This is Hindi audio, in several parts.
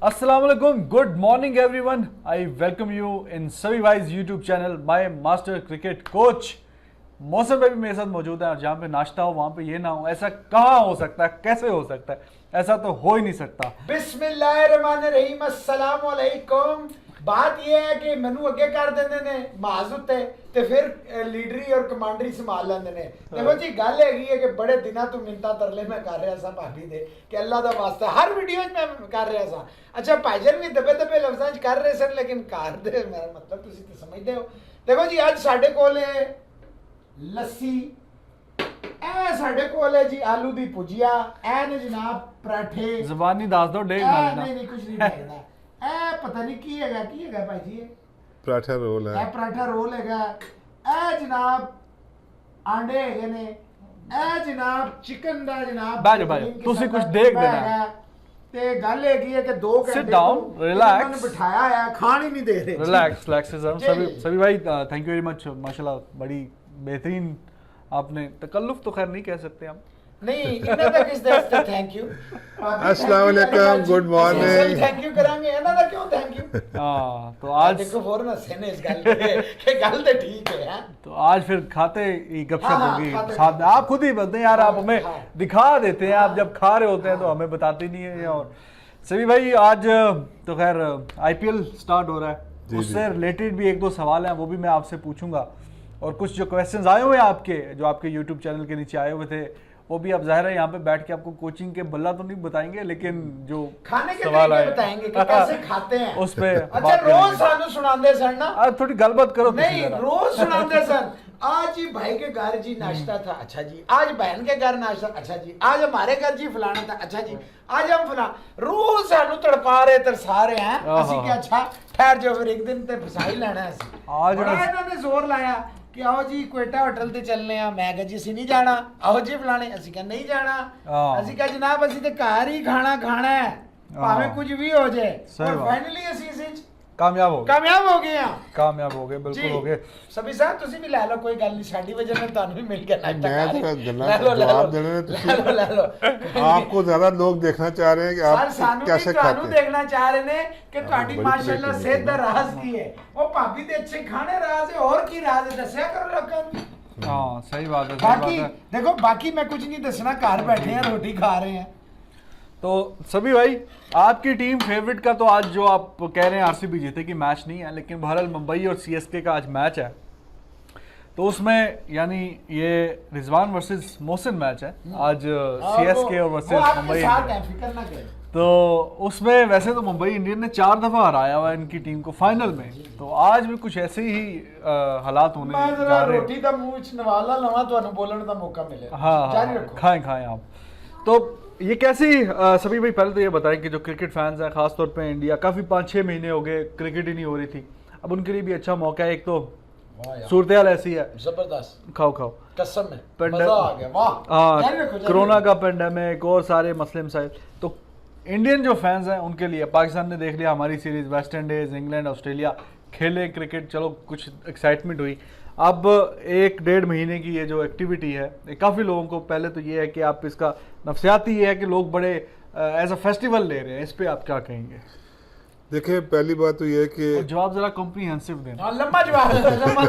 Assalamualaikum, good morning everyone. I welcome you in सभी भाईज YouTube channel my master cricket coach. मौसम भाई भी मेरे साथ मौजूद है और जहाँ पे नाश्ता हो वहाँ पे ये ना हो, ऐसा कहाँ हो सकता है, कैसे हो सकता है, ऐसा तो हो ही नहीं सकता। बिस्मिल्लाहिर्रहमानिर्रहीम, अस्सलाम वालेकुम। बात यह है कि मैनू अगे कर देंगे ने माज उत्ते ते फिर लीडरी और कमांडरी संभाल लेंगे ने। देखो जी गल हैगी है कि बड़े दिनों तो मिन्नतां तरले मैं कर रहा सा भाभी दे कि अल्लाह दा वास्ता हर वीडियो में मैं कर रहा सा। अच्छा भाईजान भी दबे दबे लफ्ज़ां च कर रहे सन लेकिन कर दे मेरा मतलब तुसी तो समझदे हो। देखो जी अज साडे कोल है लस्सी, ए साडे कोल है जी आलू दी भुजिया, ए ने जनाब पराठे। ज़बानी दास दो डेढ़ ना लेना। नहीं कुछ नहीं लगदा। ए पता नहीं की हैगा भाई जी, पराठा रोल है, पराठा रोल हैगा, ए जनाब आंडे हैगे ने, ए जनाब चिकन दा जनाब बाजो तुसी कुछ देख देना। ते गल हैगी है कि 2 घंटे Sit down, relax. बिठाया है, खान ही नहीं दे रहे। रिलैक्स सभी भाई, थैंक यू वेरी मच। माशाल्लाह बड़ी बेहतरीन, आपने तकल्लुफ तो खैर नहीं कह सकते हम। नहीं इन्हां दा किस दा थैंक यू। अस्सलाम वालेकुम, गुड मॉर्निंग। थैंक यू करांगे, इन्हां दा क्यों थैंक यू। हां तो आज देखो फौरन हंसे ने इस गल के गल तो ठीक है हां। तो आज फिर खाते ही गपशप हाँ, होगी खाते साथ में। आप खुद ही बोलते हैं यार, आप हमें हाँ। दिखा देते हैं, आप जब खा रहे होते हैं तो हमें बताते नहीं है। और सभी भाई आज तो खैर आईपीएल स्टार्ट हो रहा है, जी, उससे रिलेटेड भी एक दो सवाल हैं, वो भी मैं आपसे पूछूंगा। और कुछ जो क्वेश्चंस आए हुए हैं आपके, जो आपके यूट्यूब चैनल के नीचे आए हुए थे, वो भी आप जाहिर है यहाँ पे बैठ के आपको कोचिंग के बल्ला तो नहीं बताएंगे, लेकिन जो खाने के सवाल तरीके आए बताएंगे कि कैसे खाते हैं उस पे अच्छा बात रोज करेंगे। सानू सुनांदे सन ना। आज थोड़ी गलबात करो तुसी नहीं जरा। रोज सुनांदे सन। आज जी भाई के घर जी नाश्ता था, अच्छा जी। आज बहन के घर नाश्ता, अच्छा जी। आज हमारे घर जी फलाना था, अच्छा जी। आज हम फला रोज सानू तड़पा रहे तरसा रहे हैं। असि क्या अच्छा ठहर जाओ फिर एक दिन ते फसाई लेना है असि। आज बड़ा इन्होंने जोर लाया कि आओ जी क्वेटा होटल ते चलने आ। मैं कहा जी असि नहीं जाना। आओ जी फलाने, असि कहा नहीं जाना। असि कहा जनाब असि ते घर ही खाना है, भावें कुछ भी हो जाए। सही और बात। फाइनली असि इस कामयाब हो गए, कामयाब हो गए हैं। कामयाब हो गए, बिल्कुल हो गए। सभी साहब तुसी भी ले लो, कोई गल नहीं, साडी वजह नाल तानू भी मिल गया नाश्ता। मैं खा तो ले लो, जवाब देने में ले लो। आपको ज्यादा लोग देखना चाह रहे हैं कि सर आप सानू कैसे भी तानू खाते हैं। देखना चाह रहे ने कि ਤੁਹਾਡੀ बड़ी माशाल्लाह प्लेट सेहत दा है। राज की है। वो भाभी दे अच्छे खाने राज है, और की राज है दसया करो लोगों को। हाँ सही बात है, सही बात बाकी है। देखो बाकी मैं कुछ नहीं दसना, घर बैठे हैं रोटी खा रहे हैं। तो सभी भाई आपकी टीम फेवरेट का तो आज जो आप कह रहे हैं आरसीबी जीतेगी मैच नहीं है, लेकिन बहरहाल मुंबई और सीएसके का आज मैच है। तो उसमें यानी ये रिजवान वर्सेस मोहसिन मैच है आज, सीएसके और वर्सेस मुंबई इंडियंस। फिक्र ना करें। तो उसमें वैसे तो मुंबई इंडियन ने 4 दफा हराया हुआ है इनकी टीम को फाइनल में, तो आज भी कुछ ऐसे ही हालात होने मैं जा जरा रहे हैं। रोटी दा मुंह च नवाला लवा ਤੁਹਾਨੂੰ बोलने का मौका मिले। हाँ जारी हाँ रखो। खाएं आप। तो ये कैसी सभी भाई पहले तो ये बताएं कि जो क्रिकेट फैंस हैं खासतौर पे इंडिया, काफ़ी 5-6 महीने हो गए क्रिकेट ही नहीं हो रही थी, अब उनके लिए भी अच्छा मौका है। एक तो वाह यार, सूरत हाल ऐसी है, जबरदस्त खाओ कसम है, पेंडे- मजा आ गया। वाह हाँ, जारी रखो, जारी कोरोना रखो। का पेंडेमिक और सारे मसले मसाइल, तो इंडियन जो फैंस हैं उनके लिए पाकिस्तान ने देख लिया हमारी series, West Indies, England, Australia खेले क्रिकेट, चलो कुछ एक्साइटमेंट हुई। अब 1-1.5 महीने की ये जो एक्टिविटी है, काफ़ी लोगों को पहले तो ये है कि आप इसका नफसियाती ये है कि लोग बड़े एज अ फेस्टिवल ले रहे हैं, इस पे आप क्या कहेंगे? देखिए पहली बात तो ये है और कि जवाब जरा कॉम्प्रिहेंसिव देना। हाँ, लंबा जवाब है, लंबा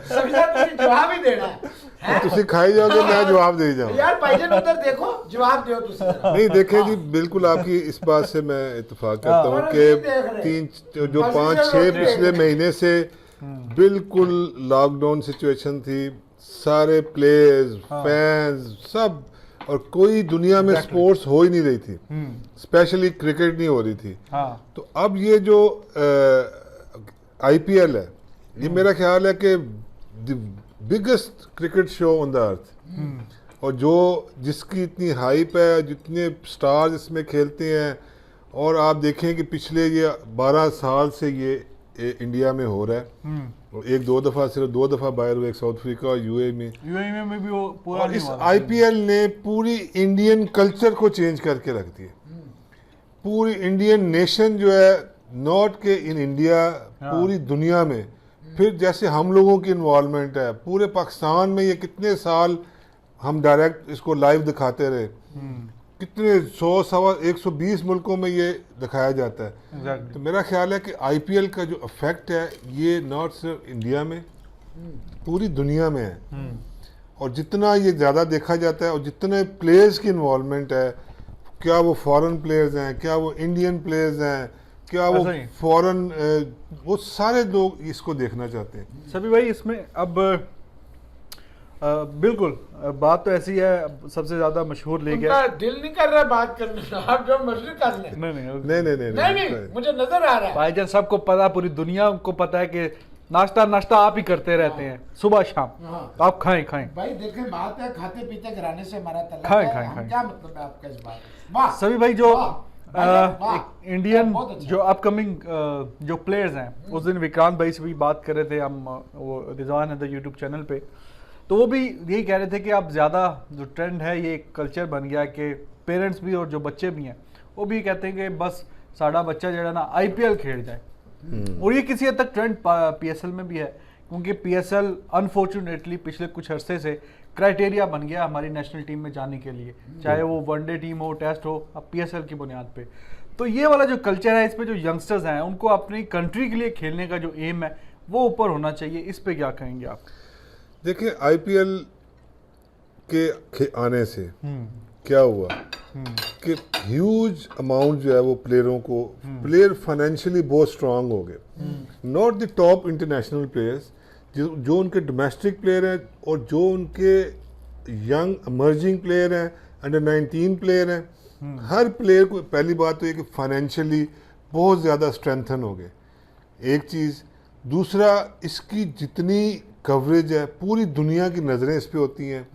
सभी साहब तुझे जवाब ही देना है। तुसी खाई जाओगे, मैं जवाब दे जाऊँ। यार भाईजान उधर देखो, जवाब दो तुसी जरा। नहीं देखें जी, बिल्कुल आपकी इस बात से मैं इत्तेफाक करता हूँ हाँ। कि 5-6 पिछले महीने से बिल्कुल लॉकडाउन सिचुएशन थी, सारे प्लेयर्स, फैंस सब, और कोई दुनिया में स्पोर्ट्स हो ही नहीं रही थी, स्पेशली क्रिकेट नहीं हो रही थी। हाँ तो अब ये जो आईपीएल है, ये मेरा ख्याल है कि biggest cricket show on the earth, और जो जिसकी इतनी हाइप है, जितने स्टार्स इसमें खेलते हैं, और आप देखें कि पिछले ये 12 साल से ये इंडिया में हो रहा है, और 1-2 दफ़ा, सिर्फ 2 दफ़ा बाहर हुए, एक साउथ अफ्रीका और यूएई में। भी वो पूरा और नहीं इस हुआ था। आईपीएल ने पूरी इंडियन कल्चर को चेंज करके रख दिया। पूरी इंडियन नेशन जो है, नॉट के इन इंडिया, पूरी दुनिया में, फिर जैसे हम लोगों की इन्वॉल्वमेंट है पूरे पाकिस्तान में, ये कितने साल हम डायरेक्ट इसको लाइव दिखाते रहे, कितने 100 120 मुल्कों में ये दिखाया जाता है। एग्जैक्टली। तो मेरा ख्याल है कि आईपीएल का जो इफेक्ट है ये नॉट सिर्फ इंडिया में, पूरी दुनिया में है। और जितना ये ज़्यादा देखा जाता है और जितने प्लेयर्स की इन्वॉल्वमेंट है, क्या वो फॉरेन प्लेयर्स हैं, क्या वो इंडियन प्लेयर्स हैं, क्या वो ऐसा ही। फॉरेन, वो सारे लोग इसको देखना चाहते हैं। सभी भाई इसमें अब बिल्कुल बात तो ऐसी है, सबसे ज्यादा मशहूर लीग है। उनका दिल नहीं कर रहा बात करने का, आप जो मर्जी कर लें। नहीं नहीं नहीं नहीं नहीं नहीं नहीं, मुझे नजर आ रहा है। भाईजान सबको पता, पूरी दुनिया को पता है कि नाश्ता नाश्ता आप ही करते रहते हैं सुबह शाम। हाँ। आप खाएं खाएं। भाई देखें, बात है खाते पीते घराने से हमारा तल्लुक खाएं, है। खाएं, हम खाएं। क्या मतलब है आपका इस बात में? वाह सभी भाई जो वाह, भाईजान, वाह। एक इंडियन बहुत अच्छा। जो अपकमिंग जो प्लेयर्स हैं, उस दिन विक्रांत भाई से भी बात कर रहे थे हम, वो रिजवान है द यूट्यूब चैनल पे, तो वो भी यही कह रहे थे कि अब ज़्यादा जो ट्रेंड है ये एक कल्चर बन गया कि पेरेंट्स भी और जो बच्चे भी हैं वो भी कहते हैं कि बस साड़ा बच्चा जो है ना आईपीएल खेल जाए। और ये किसी हद तक ट्रेंड पीएसएल में भी है, क्योंकि पीएसएल अनफॉर्चुनेटली पिछले कुछ अरसे से क्राइटेरिया बन गया हमारी नेशनल टीम में जाने के लिए, चाहे वो वनडे टीम हो, टेस्ट हो, अब पीएसएल की बुनियाद पे। तो ये वाला जो कल्चर है, इस पे जो यंगस्टर्स हैं उनको अपनी कंट्री के लिए खेलने का जो एम है वो ऊपर होना चाहिए। इस पे क्या कहेंगे आप? देखिए आईपीएल के आने से क्या हुआ कि ह्यूज अमाउंट जो है वो प्लेयरों को, प्लेयर फाइनेंशियली बहुत स्ट्रांग हो गए। Not the top international players, जो उनके डोमेस्टिक प्लेयर हैं और जो उनके यंग इमर्जिंग प्लेयर हैं, अंडर 19 प्लेयर हैं, हर प्लेयर को पहली बात तो ये कि फाइनेंशियली बहुत ज़्यादा स्ट्रेंथन हो गए, एक चीज़। दूसरा, इसकी जितनी कवरेज है पूरी दुनिया की नज़रें इस पे होती हैं।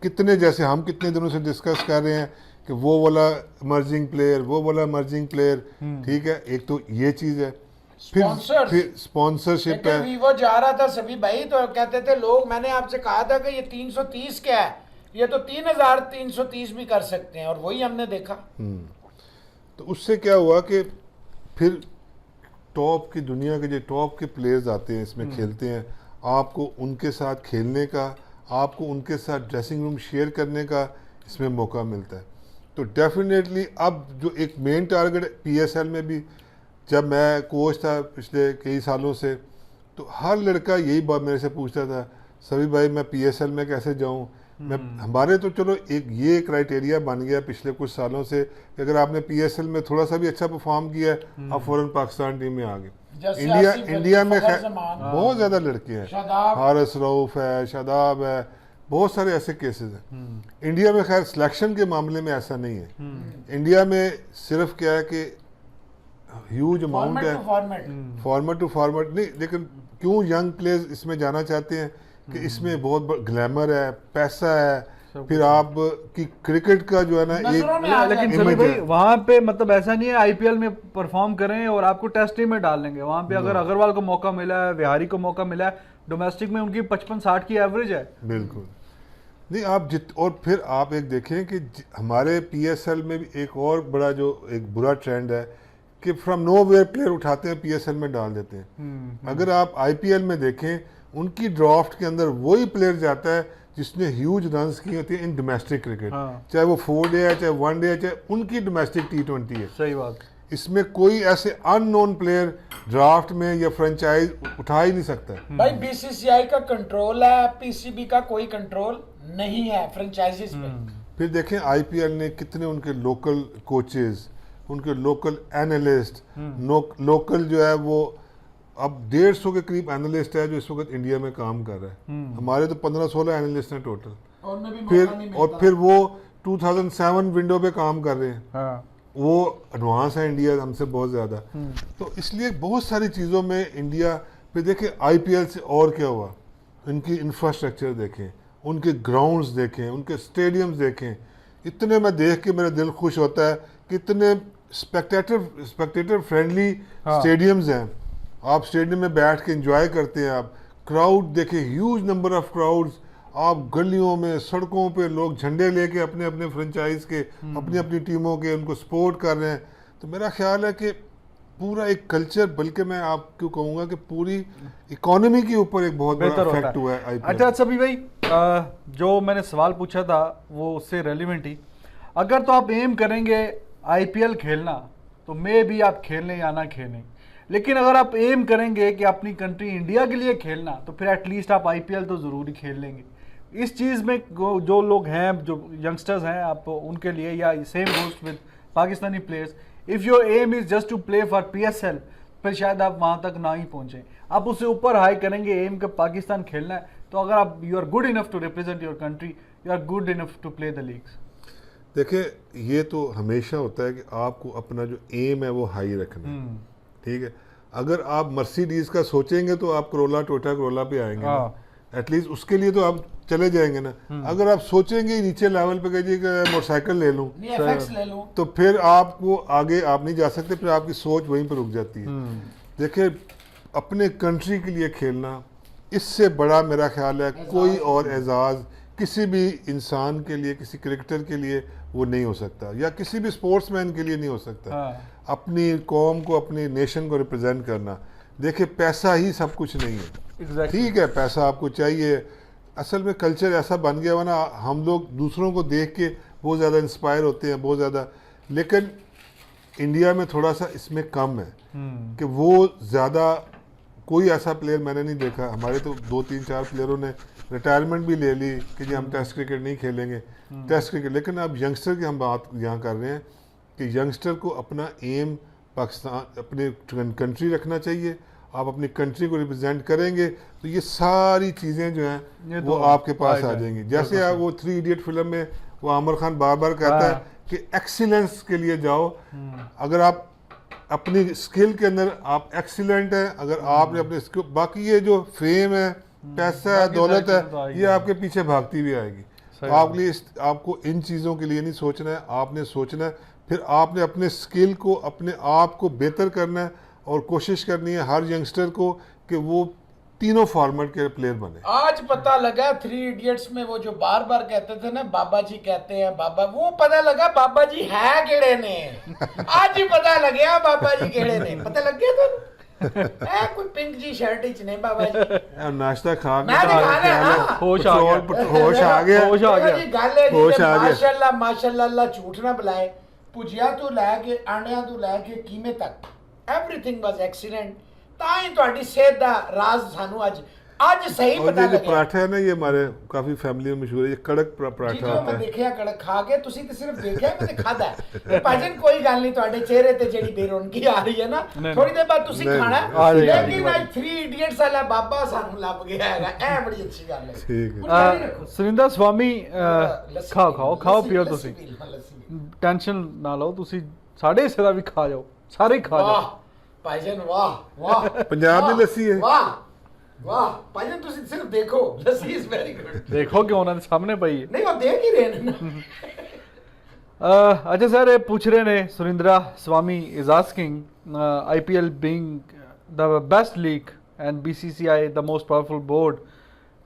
कितने, जैसे हम कितने दिनों से डिस्कस कर रहे हैं कि वो वाला इमर्जिंग प्लेयर, वो वाला इमर्जिंग प्लेयर, ठीक है, एक तो ये चीज़ है। फिर स्पॉन्सरशिप है। वीवो जा रहा था सभी भाई, तो कहते थे लोग, मैंने आपसे कहा था कि ये 330 क्या है, ये तो 3330 भी कर सकते हैं, और वही हमने देखा। तो उससे क्या हुआ कि फिर टॉप की, दुनिया के जो टॉप के प्लेयर्स आते हैं इसमें खेलते हैं, आपको उनके साथ खेलने का, आपको उनके साथ ड्रेसिंग रूम शेयर करने का इसमें मौका मिलता है। तो डेफिनेटली अब जो एक मेन टारगेट पीएसएल में भी, जब मैं कोच था पिछले कई सालों से, तो हर लड़का यही बात मेरे से पूछता था, सभी भाई मैं पीएसएल में कैसे जाऊं। मैं, हमारे तो चलो एक ये क्राइटेरिया बन गया पिछले कुछ सालों से कि अगर आपने पीएसएल में थोड़ा सा भी अच्छा परफॉर्म किया आप फौरन पाकिस्तान टीम में आ गए। इंडिया में बहुत ज़्यादा लड़के हैं, हारिस रऊफ है, शादाब है, बहुत सारे ऐसे केसेस हैं। इंडिया में खैर सिलेक्शन के मामले में ऐसा नहीं है। इंडिया में सिर्फ क्या है कि ह्यूज अमाउंट है, फॉर्मेट टू फॉर्मेट नहीं, लेकिन क्यों यंग प्लेयर्स इसमें जाना चाहते हैं कि इसमें बहुत ग्लैमर है, पैसा है, फिर आप की क्रिकेट का जो है ना एक, लेकिन सभी भाई वहाँ पे मतलब ऐसा नहीं है आईपीएल में परफॉर्म करें और आपको टेस्ट टीम में डाल देंगे। वहाँ पे अगर अग्रवाल को मौका मिला है, विहारी को मौका मिला है, डोमेस्टिक में उनकी 55-60 की एवरेज है। बिल्कुल नहीं, आप और फिर आप एक देखें कि हमारे पीएसएल में भी एक और बड़ा जो एक बुरा ट्रेंड है कि फ्रॉम नोवेयर प्लेयर उठाते हैं पीएसएल में डाल देते हैं। अगर आप आईपीएल में देखें, उनकी ड्राफ्ट के अंदर वही प्लेयर जाता है जिसने ह्यूज रन्स की होती है इन डोमेस्टिक क्रिकेट, चाहे वो 4 डे है, चाहे 1 डे है, चाहे उनकी डोमेस्टिक T20 है। सही बात। इसमें कोई ऐसे अननोन प्लेयर ड्राफ्ट में या फ्रेंचाइज उठा ही नहीं सकता। भाई बीसीसीआई का कंट्रोल है, पीसीबी का कोई कंट्रोल नहीं है फ्रेंचाइजीज पे। फिर देखें आईपीएल ने कितने उनके लोकल कोचेज, उनके लोकल एनालिस्ट, लोकल जो है वो अब 150 के करीब एनालिस्ट है जो इस वक्त इंडिया में काम कर रहा है। हमारे तो 15-16 एनालिस्ट हैं टोटल। फिर वो 2007 विंडो पे काम कर रहे हैं। हाँ। वो एडवांस है इंडिया हमसे बहुत ज़्यादा। तो इसलिए बहुत सारी चीज़ों में इंडिया, फिर देखें आईपीएल से और क्या हुआ, उनकी इंफ्रास्ट्रक्चर देखें, उनके ग्राउंड्स देखें, उनके स्टेडियम्स देखें, इतने मैं देख के मेरा दिल खुश होता है कि इतने स्पेक्टेटर फ्रेंडली स्टेडियम्स हैं। आप स्टेडियम में बैठ के एंजॉय करते हैं, आप क्राउड देखें, ह्यूज नंबर ऑफ क्राउड्स, आप गलियों में, सड़कों पे लोग झंडे लेके अपने अपने फ्रेंचाइज के, अपनी अपनी टीमों के उनको सपोर्ट कर रहे हैं। तो मेरा ख्याल है कि पूरा एक कल्चर, बल्कि मैं आपको कहूँगा कि पूरी इकोनॉमी के ऊपर एक बहुत बड़ा इफेक्ट हुआ है आईपीएल। अच्छा सभी भाई, जो मैंने सवाल पूछा था वो उससे रेलिवेंट ही, अगर तो आप एम करेंगे आईपीएल खेलना तो मे भी आप खेलें या ना खेलें, लेकिन अगर आप एम करेंगे कि अपनी कंट्री इंडिया के लिए खेलना तो फिर एटलीस्ट आप आईपीएल तो ज़रूरी खेल लेंगे। इस चीज़ में जो लोग हैं, जो यंगस्टर्स हैं, आप उनके लिए, या same goes with Pakistani players, if your aim is just to play for PSL, फिर शायद आप वहाँ तक ना ही पहुँचें। आप उससे ऊपर हाई करेंगे, एम का पाकिस्तान खेलना है, तो अगर आप you are good enough to represent your country, you are good enough to play the leagues. देखिए, ये तो हमेशा होता है कि आपको अपना जो एम है वो हाई रखना है, ठीक है। अगर आप मर्सिडीज का सोचेंगे तो आप टोयोटा करोला पे आएंगे ना, एटलीस्ट उसके लिए तो आप चले जाएंगे ना। अगर आप सोचेंगे नीचे लेवल पे कहिए कि मोटरसाइकिल ले लूं, तो फिर आपको आगे आप नहीं जा सकते, फिर आपकी सोच वहीं पर रुक जाती है। देखिए, अपने कंट्री के लिए खेलना, इससे बड़ा मेरा ख्याल है कोई और एजाज़ किसी भी इंसान के लिए, किसी क्रिकेटर के लिए वो नहीं हो सकता, या किसी भी स्पोर्ट्समैन के लिए नहीं हो सकता। अपनी कौम को, अपनी नेशन को रिप्रेजेंट करना। देखिए, पैसा ही सब कुछ नहीं है, ठीक है, पैसा आपको चाहिए। असल में कल्चर ऐसा बन गया हुआ ना, हम लोग दूसरों को देख के बहुत ज़्यादा इंस्पायर होते हैं, बहुत ज़्यादा। लेकिन इंडिया में थोड़ा सा इसमें कम है कि वो ज़्यादा, कोई ऐसा प्लेयर मैंने नहीं देखा। हमारे तो 2-3-4 प्लेयरों ने रिटायरमेंट भी ले ली कि जी हम टेस्ट क्रिकेट नहीं खेलेंगे, टेस्ट क्रिकेट। लेकिन अब यंगस्टर की हम बात यहाँ कर रहे हैं कि यंगस्टर को अपना एम पाकिस्तान, अपने कंट्री रखना चाहिए। आप अपनी कंट्री को रिप्रेजेंट करेंगे तो ये सारी चीज़ें जो हैं वो आपके पास आ जाएंगी। जैसे आप वो 3 इडियट फिल्म में वो आमिर खान बार बार कहता है कि एक्सीलेंस के लिए जाओ। अगर आप अपनी स्किल के अंदर आप एक्सीलेंट हैं, अगर आपने अपने स्किल, बाकी ये जो फेम है, पैसा है, दौलत है, ये आपके पीछे भागती भी आएगी। तो आपको इन चीज़ों के लिए नहीं सोचना है, आपने सोचना है, फिर आपने अपने स्किल को, अपने आप को बेहतर करना है और कोशिश करनी है हर यंगस्टर को कि वो तीनों फॉर्मेट के प्लेयर बने। आज पता लगा 3 इडियट्स में वो जो बार बार कहते थे ना, बाबा जी कहते हैं बाबा, वो पता लगा बाबा जी है केड़े ने। आज ही पता लग गया बाबा जी केड़े ने, पता लग गया तो कोई पिंक जी शर्ट ही नहीं बाबा जी। नाश्ता खा के होश आ गया। माशाल्लाह माशाल्लाह, अल्लाह झूठ ना बुलाए। भुजिया तो लैके आंडिया तो लैके कीमे तक एवरीथिंग वाज एक्सीलेंट। ताई ਤੁਹਾਡੀ सेहत दा राज सानू आज सही पता लगा। पराठा है ना, ये हमारे काफी फैमिली में मशहूर है, ये कड़क पराठा होता है। मैं देखिया कड़क खा के, तुसी ते सिर्फ देखिया, मैं खादा है। भाजन कोई गल नहीं, ਤੁਹਾਡੇ चेहरे ते जेडी बेरौनकी आ रही है ना, थोड़ी देर बाद तुसी खाना है। लेकिन आज 3 इडियट्स वाला बाबा सानू लग गया है, ए बड़ी अच्छी गल है। ठीक है सुरिंदर स्वामी, खाओ पियो, तुसी टेंशन ना लो, तुसी साढ़े हिस्से दा भी खा जाओ, सारे खा जाओ। भाईजान वाह वाह, पंजाब की लस्सी है, वाह वाह भाईजान, तुसी सिर्फ देखो, लस्सी इज वेरी गुड। देखो कि उन्होंने सामने पई है, नहीं वो देख ही रहे हैं ना। अच्छा सर, पूछ रहे ने Surindra Swami is asking IPL being the best league and BCCI the most powerful board,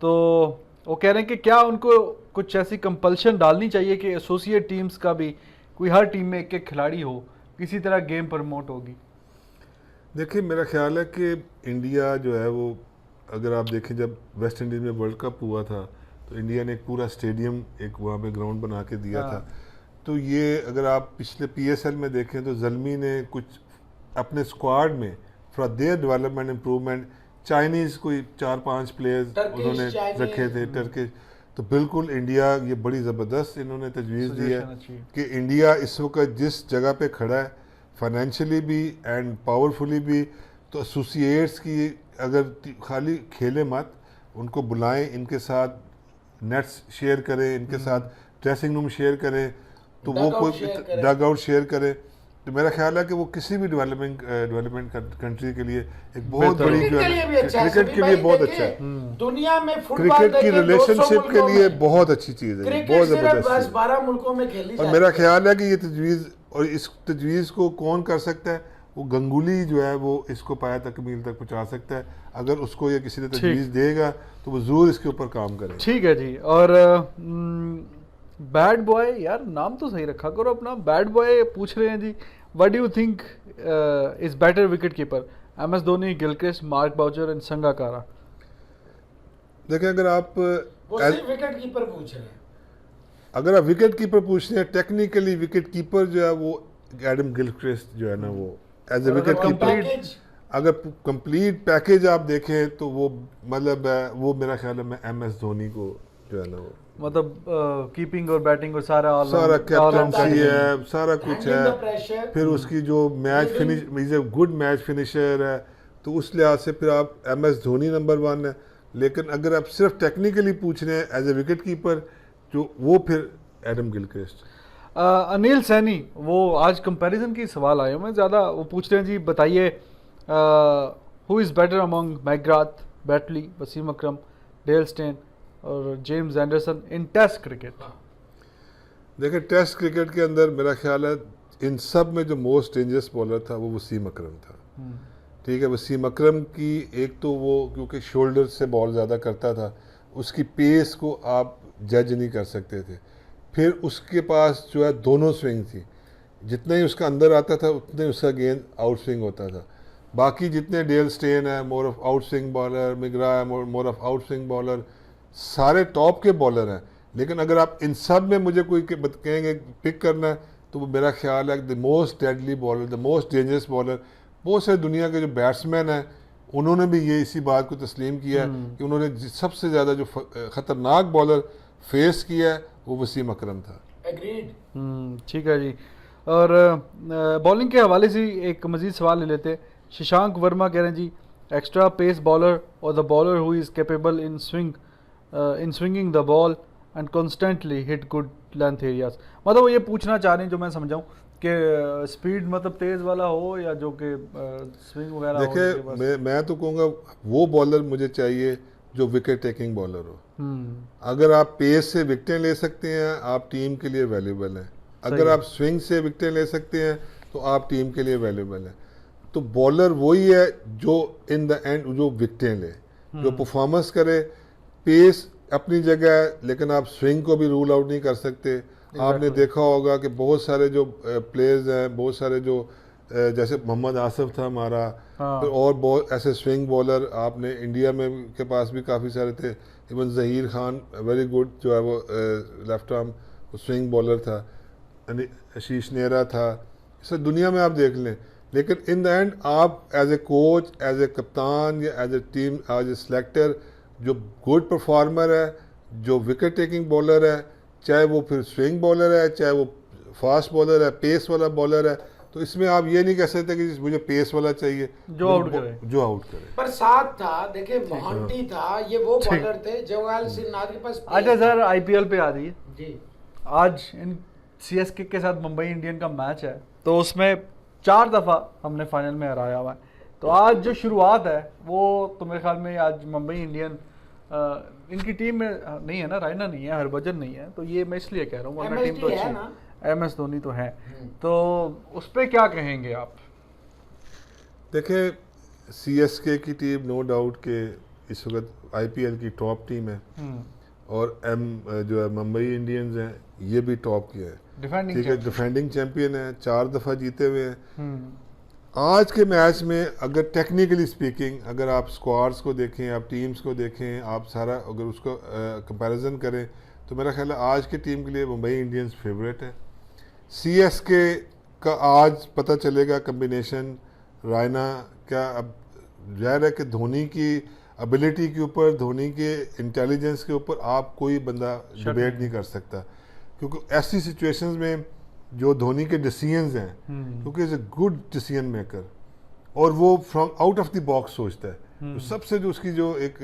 तो वो कह रहे हैं कि क्या उनको कुछ ऐसी कंपल्शन डालनी चाहिए कि एसोसिएट टीम्स का भी कोई, हर टीम में एक खिलाड़ी हो, किसी तरह गेम प्रमोट होगी। देखिए, मेरा ख्याल है कि इंडिया जो है वो, अगर आप देखें जब वेस्ट इंडीज़ में वर्ल्ड कप हुआ था तो इंडिया ने एक पूरा स्टेडियम, एक वहाँ पे ग्राउंड बना के दिया था। तो ये अगर आप पिछले पीएसएल में देखें तो जल्मी ने कुछ अपने स्क्वाड में for their development improvement Chinese कोई 4-5 प्लेयर्स उन्होंने रखे थे, टर्किश। तो बिल्कुल इंडिया, ये बड़ी ज़बरदस्त इन्होंने तजवीज़ दी है कि इंडिया इस वक्त जिस जगह पे खड़ा है, फाइनेंशियली भी एंड पावरफुली भी, तो एसोसिएट्स की अगर खाली खेले मत, उनको बुलाएं, इनके साथ नेट्स शेयर करें, इनके साथ ड्रेसिंग रूम शेयर करें, तो वो कोई डग आउट शेयर करें। तो मेरा ख्याल है कि वो किसी भी डेवलपमेंट कंट्री के लिए एक बहुत बड़ी, क्रिकेट के लिए बहुत अच्छा है। दुनिया में क्रिकेट की रिलेशनशिप के लिए बहुत अच्छी चीज़ है, बहुत ज़बरदस्त। 12 मुल्कों में खेली और मेरा ख्याल है कि ये तजवीज़, और इस तजवीज़ को कौन कर सकता है, वो गंगुली जो है वो इसको पाया तकमील तक पहुंचा सकता है। अगर उसको ये किसी ने तजवीज़ देगा तो वो ज़रूर इसके ऊपर काम करेगा। ठीक है जी। और बैड बॉय, यार नाम तो सही रखा करो अपना। बैड बॉय पूछ रहे हैं जी, what do you think is better wicket keeper, MS Dhoni, Gilchrist, Mark Boucher and Sangakkara? देखिए, अगर आप विकेट कीपर पूछ रहे हैं, अगर आप विकेट कीपर पूछते हैं, टेक्निकली विकेट कीपर जो है वो एडम गिलक्रिस्ट जो है ना, वो as a wicket keeper, package अगर कंप्लीट पैकेज आप देखें तो वो मतलब वो मेरा ख्याल है मैं MS धोनी को जो है ना वो मतलब कीपिंग और बैटिंग और सारा कैप्टनसी है, सारा कुछ Handling the है, pressure, फिर उसकी जो match finish, is a good match finisher है, तो उस लिहाज से फिर आप MS धोनी नंबर 1 है। लेकिन अगर आप सिर्फ टेक्निकली पूछ रहे हैं एज ए विकेट कीपर, जो वो फिर एडम गिलक्रिस्ट। अनिल सैनी, वो आज कंपैरिजन की सवाल आए हुए हैं ज़्यादा, वो पूछ रहे हैं जी बताइए who is better among McGrath, Brett Lee, Wasim Akram, Dale Steyn और James Anderson in test cricket. देखिए टेस्ट क्रिकेट के अंदर मेरा ख्याल है इन सब में जो मोस्ट डेंजरस बॉलर था वो वसीम अकरम था। ठीक है, वसीम अकरम की एक तो वो क्योंकि शोल्डर से बॉल ज़्यादा करता था, उसकी पेस को आप जज नहीं कर सकते थे। फिर उसके पास जो है दोनों स्विंग थी, जितना ही उसका अंदर आता था उतने ही उसका गेंद आउट स्विंग होता था। बाकी जितने डेल स्टेन है more of outswing bowler, McGrath है more of outswing bowler, सारे टॉप के बॉलर हैं। लेकिन अगर आप इन सब में मुझे कोई कहेंगे पिक करना है तो वो मेरा ख्याल है the most deadly bowler, the most dangerous bowler, बहुत सारे दुनिया के जो बैट्समैन हैं उन्होंने भी ये इसी बात को तस्लीम किया है कि उन्होंने सबसे ज़्यादा जो ख़तरनाक बॉलर फेस किया है वो वसीम अकरम था। एग्रीड। ठीक है जी। और बॉलिंग के हवाले से एक मज़ीद सवाल ले लेते हैं। शशांक वर्मा कह रहे हैं जी एक्स्ट्रा पेस बॉलर और the bowler who is capable in swinging the ball and constantly hit good length areas. मतलब वो ये पूछना चाह रहे हैं, जो मैं समझाऊँ कि स्पीड मतलब तेज़ वाला हो या जो कि स्विंग वगैरह हो। देखिए मैं तो कहूँगा वो बॉलर मुझे चाहिए जो विकेट टेकिंग बॉलर हो। अगर आप पेस से विकेटें ले सकते हैं आप टीम के लिए वैल्यूबल हैं, अगर आप स्विंग से विकेटें ले सकते हैं तो आप टीम के लिए वैल्यूबल हैं। तो बॉलर वही है जो इन द एंड जो विकेटें ले, जो परफॉर्मेंस करे। पेस अपनी जगह है लेकिन आप स्विंग को भी रूल आउट नहीं कर सकते। आपने देखा होगा कि बहुत सारे जो प्लेयर्स हैं, बहुत सारे जो जैसे मोहम्मद आसिफ था हमारा, फिर और बहुत ऐसे स्विंग बॉलर आपने इंडिया में के पास भी काफ़ी सारे थे। Even Zaheer Khan very good जो है वो लेफ्ट आर्म स्विंग बॉलर था, आशीष नेहरा था, इसे दुनिया में आप देख लें। लेकिन इन द एंड आप as a coach, as a कप्तान या as a team, as a selector जो गुड परफॉर्मर है, जो विकेट टेकिंग बॉलर है, चाहे वो फिर स्विंग बॉलर है, चाहे वो फास्ट बॉलर है, पेस वाला बॉलर है, तो इसमें आप ये नहीं कह सकते कि मुझे पेस वाला चाहिए जो आउट करे। पर साथ था, देखिए मोहंटी था, ये वो बॉलर थे जवाहर सिन्हा के पास। अच्छा सर, IPL पे आ रही है जी। आज इन CSK के साथ मुंबई इंडियन का मैच है, तो उसमें 4 दफ़ा हमने फाइनल में हराया हुआ है। तो आज जो शुरुआत है वो तो मेरे ख्याल में आज मुंबई इंडियन इनकी टीम में नहीं है ना, रायना नहीं है, हरभजन नहीं है, तो ये मैं इसलिए कह रहा हूँ वरना टीम तो अच्छी है, MS धोनी तो है। तो उस पर क्या कहेंगे आप? देखिए CSK की टीम नो डाउट के इस वक्त IPL की टॉप टीम है और जो है मुंबई इंडियंस हैं ये भी टॉप की है, ठीक है, डिफेंडिंग चैंपियन है, 4 दफ़ा जीते हुए हैं। आज के मैच में अगर टेक्निकली स्पीकिंग अगर आप स्क्वाड्स को देखें, आप टीम्स को देखें, आप सारा अगर उसको कंपैरिजन करें तो मेरा ख्याल है आज की टीम के लिए मुंबई इंडियंस फेवरेट है। CSK का आज पता चलेगा कम्बिनेशन रायना क्या। अब जाहिर है कि धोनी की एबिलिटी के ऊपर, धोनी के इंटेलिजेंस के ऊपर आप कोई बंदा डिबेट नहीं कर सकता, क्योंकि ऐसी सिचुएशंस में जो धोनी के डिसीजंस हैं, क्योंकि is a good decision maker और वो from out of the box सोचता है। तो सबसे जो उसकी जो एक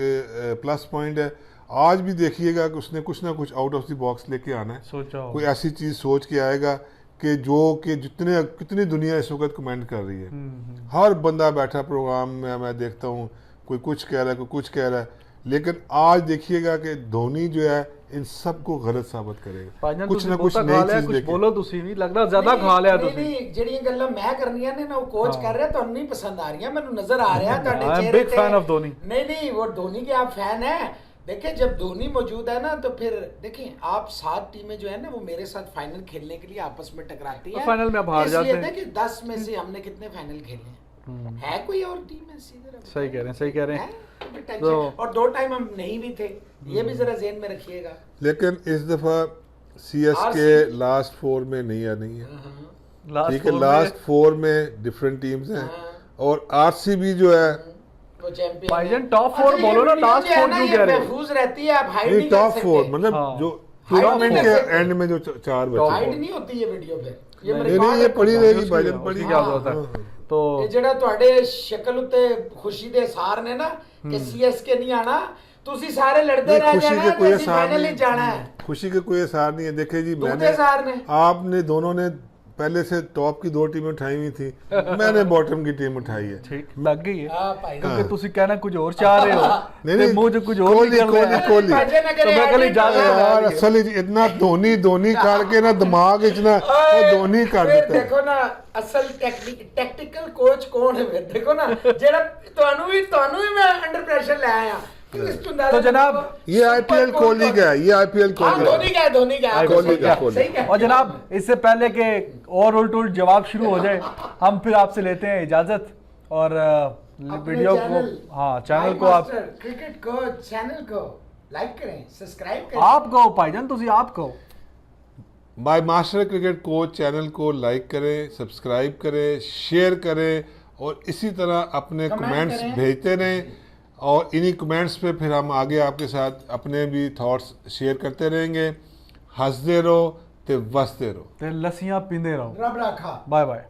प्लस पॉइंट है, आज भी देखिएगा कि उसने कुछ ना कुछ आउट ऑफ द बॉक्स लेके आना है, कोई ऐसी चीज़ सोच के आएगा कि जो कि कितनी दुनिया इस वक्त कमेंट कर रही है। हर बंदा बैठा प्रोग्राम में मैं देखता हूँ, कोई कुछ कह रहा है, कोई कुछ कह रहा है, लेकिन आज देखिएगा कि धोनी जो है इन सबको गलत साबित करेगा। कुछ ना कुछ नई चीज कुछ बोलो तुसी नहीं लगदा ज्यादा खा लिया तुसी। नहीं ਜਿਹੜੀਆਂ ਗੱਲਾਂ ਮੈਂ ਕਰਨੀਆਂ ਨੇ ਨਾ ਉਹ ਕੋਚ कर रहा है, ਤੁਹਾਨੂੰ नहीं पसंद आ रही है, ਮੈਨੂੰ नजर आ रहा है ਤੁਹਾਡੇ चेहरे पे। Big fan of Dhoni. नहीं वो धोनी के आप फैन हैं। देखिए जब धोनी मौजूद है ना तो फिर देखिए आप 7 टीमें जो है ना वो मेरे साथ फाइनल खेलने के लिए आपस में टकराती हैं। फाइनल में आप हार जाते हैं। देखिए 10 में से हमने कितने फाइनल खेले हैं, है कोई और टीम ऐसी? सही कह रहे हैं तो और 2 टाइम हम नहीं भी थे, ये भी जरा ज़हन में रखिएगा। लेकिन इस दफ़ा CSK लास्ट 4 में नहीं आ नहीं है, लास्ट ठीक है, लास्ट 4 में डिफरेंट टीम्स हैं, और RCB जो है वो चैंपियन भाईजान टॉप 4 बोलो ना, लास्ट 4 क्यों कह रहे हो? महफूज रहती है, आप हाइड नहीं, नहीं टॉप कर 4 सकते, मतलब हाँ। जो Hide टूर्नामेंट नहीं के कर सकते। एंड में जो 4 बचे, हाइड नहीं होती है वीडियो पे, ये नहीं मेरे नहीं, ये पड़ी रहेगी भाईजान, उसकी पड़ी क्या जरूरत है? हाँ। तो ਇਹ ਜਿਹੜਾ ਤੁਹਾਡੇ ਸ਼ਕਲ ਉੱਤੇ ਖੁਸ਼ੀ ਦੇ ਸਾਰ ਨੇ ਨਾ ਕਿ CSK नहीं आना, ਤੁਸੀਂ ਸਾਰੇ ਲੜਦੇ नहीं, ਰਹਿ खुशी ਜਾਣਾ के कोई ਤੇ ਅਸੀਂ आसार फाइनली नहीं, जाना है। खुशी के कोई आसार नहीं है। देखिए जी, दूसरे मैंने आसार ने। आपने दोनों ने पहले से टॉप की 2 टीमें उठाई हुई थी, मैंने बॉटम की टीम उठाई है। ठीक लग गई है, हाँ भाई, क्योंकि ਤੁਸੀਂ कहना कुछ और चाह रहे हो नहीं, ਤੇ नहीं, ਮੂੰਹ 'ਚ कुछ और कोहली, निकल रहा है। कोहली। भजन अगर तो मैं कल edit इजाजत करो। यार असल विच इतना धोनी करके ना दिमाग विच ना वो धोनी कर ਫਿਰ ਦਿੱਤਾ है। ਦੇਖੋ ਨਾ ਅਸਲ ਟੈਕਟੀਕਲ ਕੋਚ ਕੌਣ ਹੈ, ਫਿਰ ਦੇਖੋ ਨਾ ਜਿਹੜਾ ਤੁਹਾਨੂੰ ਵੀ मैं अंडर प्रेशर ले आया तो जनाब, ये IPL कोहली का है, ये IPL कोहली का है। धोनी का है, कोहली का, कोहली। सही कहा। और जनाब इससे पहले के और उल्ट जवाब शुरू हो जाए, हम फिर आपसे लेते हैं इजाजत और अपने वीडियो को, चैनल, हाँ चैनल को आप क्रिकेट कोच चैनल को लाइक करें, सब्सक्राइब करें। आप कहो भाईजान, तुसी आप कहो। My master cricket coach channel को लाइक करें, सब्सक्राइब करें, शेयर करें और इसी तरह अपने कमेंट कमेंट्स करें। भेजते रहें, और इन्हीं कमेंट्स पे फिर हम आगे आपके साथ अपने भी थॉट्स शेयर करते रहेंगे। हंसते रहो ते वसते रहो। ते लस्सियां पींदे रहो। रब रखा। Bye bye.